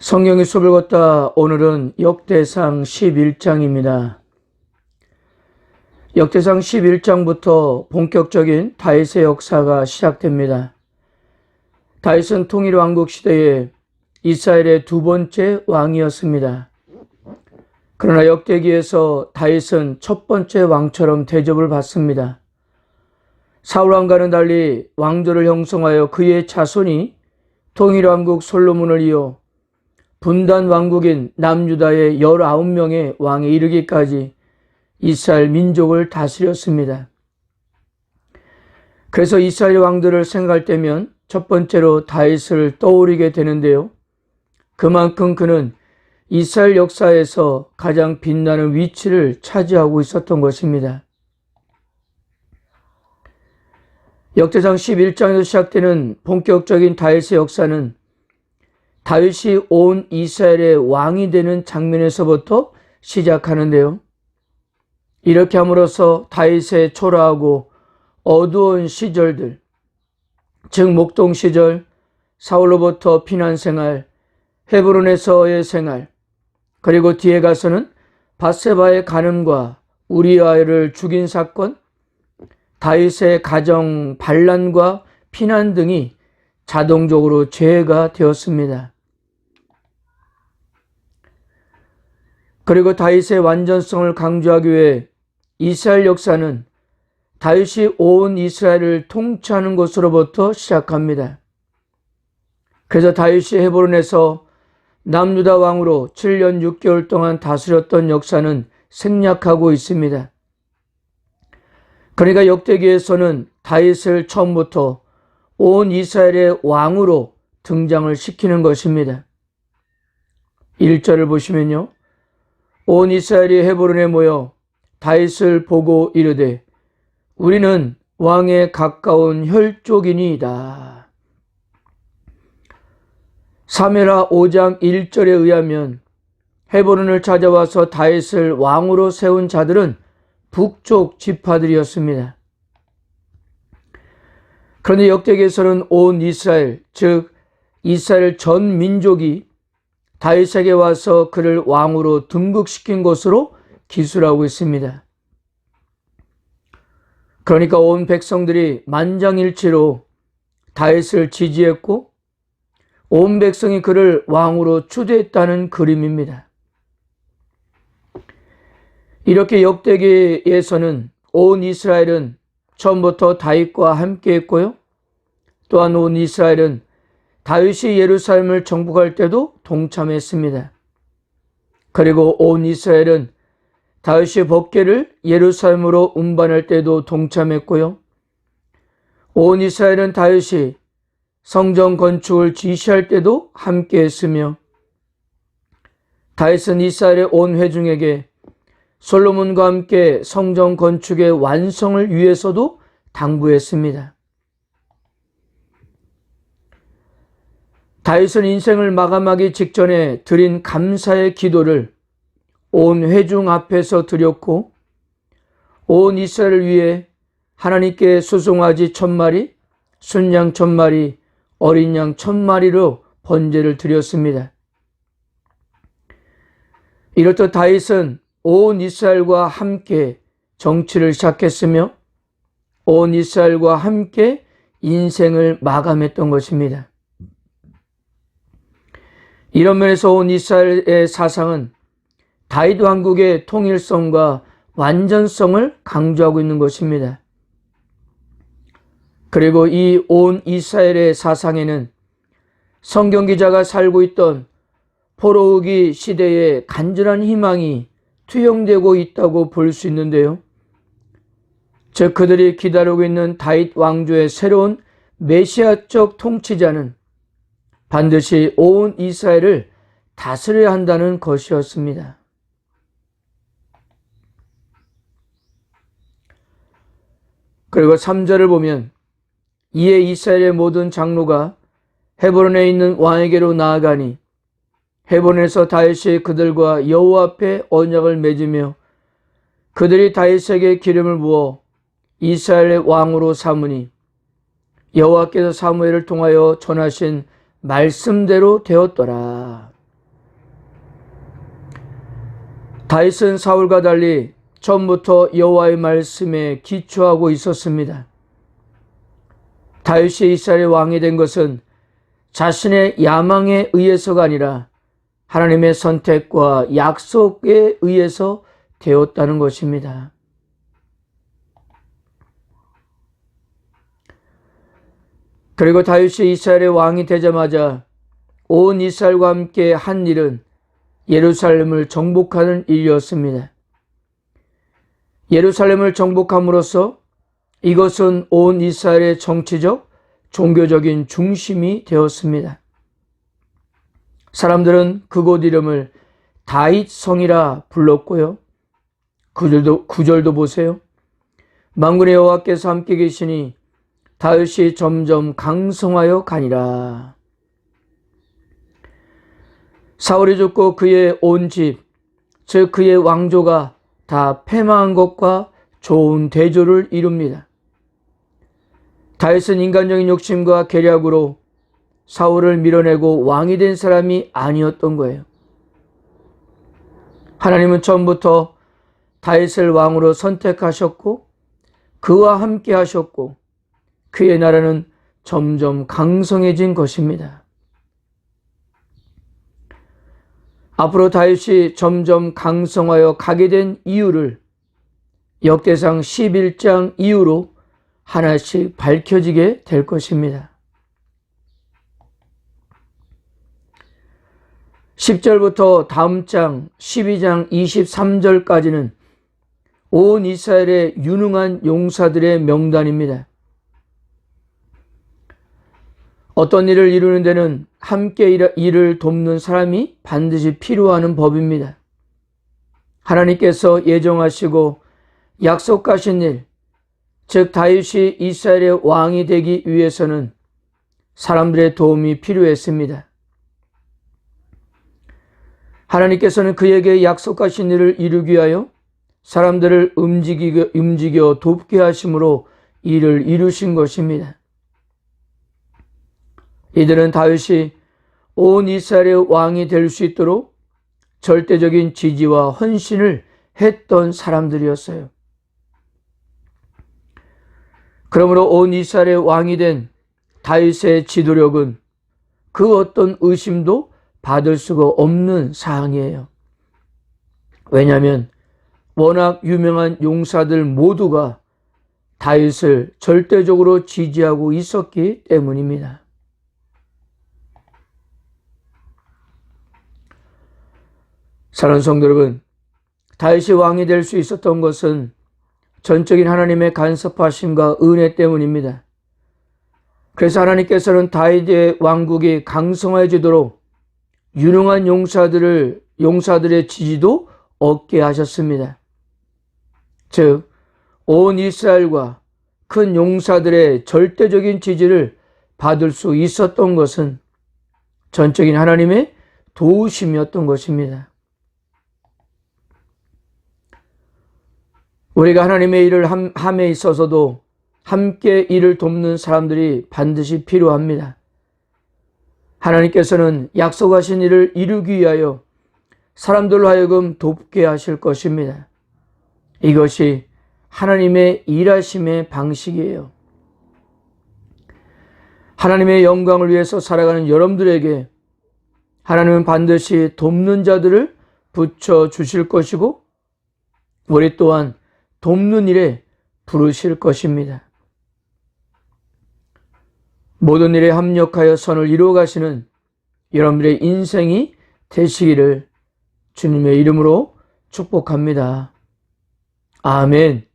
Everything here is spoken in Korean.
성경의 숲을 걷다. 오늘은 역대상 11장입니다. 역대상 11장부터 본격적인 다윗의 역사가 시작됩니다. 다윗은 통일왕국 시대에 이스라엘의 두 번째 왕이었습니다. 그러나 역대기에서 다윗은 첫 번째 왕처럼 대접을 받습니다. 사울왕과는 달리 왕조를 형성하여 그의 자손이 통일왕국 솔로몬을 이어 분단 왕국인 남유다의 19명의 왕에 이르기까지 이스라엘 민족을 다스렸습니다. 그래서 이스라엘 왕들을 생각할 때면 첫 번째로 다윗을 떠올리게 되는데요. 그만큼 그는 이스라엘 역사에서 가장 빛나는 위치를 차지하고 있었던 것입니다. 역대상 11장에서 시작되는 본격적인 다윗의 역사는 다윗이 온 이스라엘의 왕이 되는 장면에서부터 시작하는데요. 이렇게 함으로써 다윗의 초라하고 어두운 시절들, 즉 목동 시절, 사울로부터 피난 생활, 헤브론에서의 생활, 그리고 뒤에 가서는 밧세바의 간음과 우리아를 죽인 사건, 다윗의 가정 반란과 피난 등이 자동적으로 죄가 되었습니다. 그리고 다윗의 완전성을 강조하기 위해 이스라엘 역사는 다윗이 온 이스라엘을 통치하는 것으로부터 시작합니다. 그래서 다윗이 헤브론에서 남유다 왕으로 7년 6개월 동안 다스렸던 역사는 생략하고 있습니다. 그러니까 역대기에서는 다윗을 처음부터 온 이스라엘의 왕으로 등장을 시키는 것입니다. 1절을 보시면요. 온 이스라엘이 헤브론에 모여 다윗을 보고 이르되 우리는 왕에 가까운 혈족이니이다. 사무엘하 5장 1절에 의하면 헤브론을 찾아와서 다윗을 왕으로 세운 자들은 북쪽 지파들이었습니다. 그런데 역대기에서는 온 이스라엘, 즉 이스라엘 전 민족이 다윗에게 와서 그를 왕으로 등극시킨 것으로 기술하고 있습니다. 그러니까 온 백성들이 만장일치로 다윗을 지지했고 온 백성이 그를 왕으로 추대했다는 그림입니다. 이렇게 역대기에서는 온 이스라엘은 처음부터 다윗과 함께 했고요. 또한 온 이스라엘은 다윗이 예루살렘을 정복할 때도 동참했습니다. 그리고 온 이스라엘은 다윗이 법궤를 예루살렘으로 운반할 때도 동참했고요. 온 이스라엘은 다윗이 성전 건축을 지시할 때도 함께 했으며 다윗은 이스라엘의 온 회중에게 솔로몬과 함께 성전 건축의 완성을 위해서도 당부했습니다. 다윗은 인생을 마감하기 직전에 드린 감사의 기도를 온 회중 앞에서 드렸고 온 이스라엘을 위해 하나님께 수송아지 1000마리, 순양 1000마리, 어린 양 1000마리로 번제를 드렸습니다. 이렇듯 다윗은 온 이스라엘과 함께 정치를 시작했으며 온 이스라엘과 함께 인생을 마감했던 것입니다. 이런 면에서 온 이스라엘의 사상은 다윗 왕국의 통일성과 완전성을 강조하고 있는 것입니다. 그리고 이 온 이스라엘의 사상에는 성경 기자가 살고 있던 포로 후기 시대의 간절한 희망이 투영되고 있다고 볼 수 있는데요. 즉 그들이 기다리고 있는 다윗 왕조의 새로운 메시아적 통치자는 반드시 온 이스라엘을 다스려야 한다는 것이었습니다. 그리고 3절을 보면 이에 이스라엘의 모든 장로가 헤브론에 있는 왕에게로 나아가니 헤브론에서 다윗이 그들과 여호와 앞에 언약을 맺으며 그들이 다윗에게 기름을 부어 이스라엘의 왕으로 삼으니 여호와께서 사무엘을 통하여 전하신 말씀대로 되었더라. 다윗은 사울과 달리 처음부터 여호와의 말씀에 기초하고 있었습니다. 다윗이 이스라엘의 왕이 된 것은 자신의 야망에 의해서가 아니라 하나님의 선택과 약속에 의해서 되었다는 것입니다. 그리고 다윗이 이스라엘의 왕이 되자마자 온 이스라엘과 함께 한 일은 예루살렘을 정복하는 일이었습니다. 예루살렘을 정복함으로써 이것은 온 이스라엘의 정치적, 종교적인 중심이 되었습니다. 사람들은 그곳 이름을 다윗성이라 불렀고요. 구절도 보세요. 만군의 여호와께서 함께 계시니 다윗이 점점 강성하여 가니라. 사울이 죽고 그의 온 집, 즉 그의 왕조가 다 패망한 것과 좋은 대조를 이룹니다. 다윗은 인간적인 욕심과 계략으로 사울을 밀어내고 왕이 된 사람이 아니었던 거예요. 하나님은 처음부터 다윗을 왕으로 선택하셨고 그와 함께 하셨고 그의 나라는 점점 강성해진 것입니다. 앞으로 다윗이 점점 강성하여 가게 된 이유를 역대상 11장 이후로 하나씩 밝혀지게 될 것입니다. 10절부터 다음 장 12장 23절까지는 온 이스라엘의 유능한 용사들의 명단입니다. 어떤 일을 이루는 데는 함께 일을 돕는 사람이 반드시 필요한 법입니다. 하나님께서 예정하시고 약속하신 일, 즉 다윗이 이스라엘의 왕이 되기 위해서는 사람들의 도움이 필요했습니다. 하나님께서는 그에게 약속하신 일을 이루기 위하여 사람들을 움직여 돕게 하심으로 이를 이루신 것입니다. 이들은 다윗이 온 이스라엘의 왕이 될 수 있도록 절대적인 지지와 헌신을 했던 사람들이었어요. 그러므로 온 이스라엘의 왕이 된 다윗의 지도력은 그 어떤 의심도 받을 수가 없는 사항이에요. 왜냐하면 워낙 유명한 용사들 모두가 다윗을 절대적으로 지지하고 있었기 때문입니다. 사랑하는 성도 여러분, 다윗이 왕이 될 수 있었던 것은 전적인 하나님의 간섭하심과 은혜 때문입니다. 그래서 하나님께서는 다윗의 왕국이 강성해지도록 유능한 용사들의 지지도 얻게 하셨습니다. 즉, 온 이스라엘과 큰 용사들의 절대적인 지지를 받을 수 있었던 것은 전적인 하나님의 도우심이었던 것입니다. 우리가 하나님의 일을 함에 있어서도 함께 일을 돕는 사람들이 반드시 필요합니다. 하나님께서는 약속하신 일을 이루기 위하여 사람들로 하여금 돕게 하실 것입니다. 이것이 하나님의 일하심의 방식이에요. 하나님의 영광을 위해서 살아가는 여러분들에게 하나님은 반드시 돕는 자들을 붙여주실 것이고 우리 또한 돕는 일에 부르실 것입니다. 모든 일에 합력하여 선을 이루어 가시는 여러분들의 인생이 되시기를 주님의 이름으로 축복합니다. 아멘.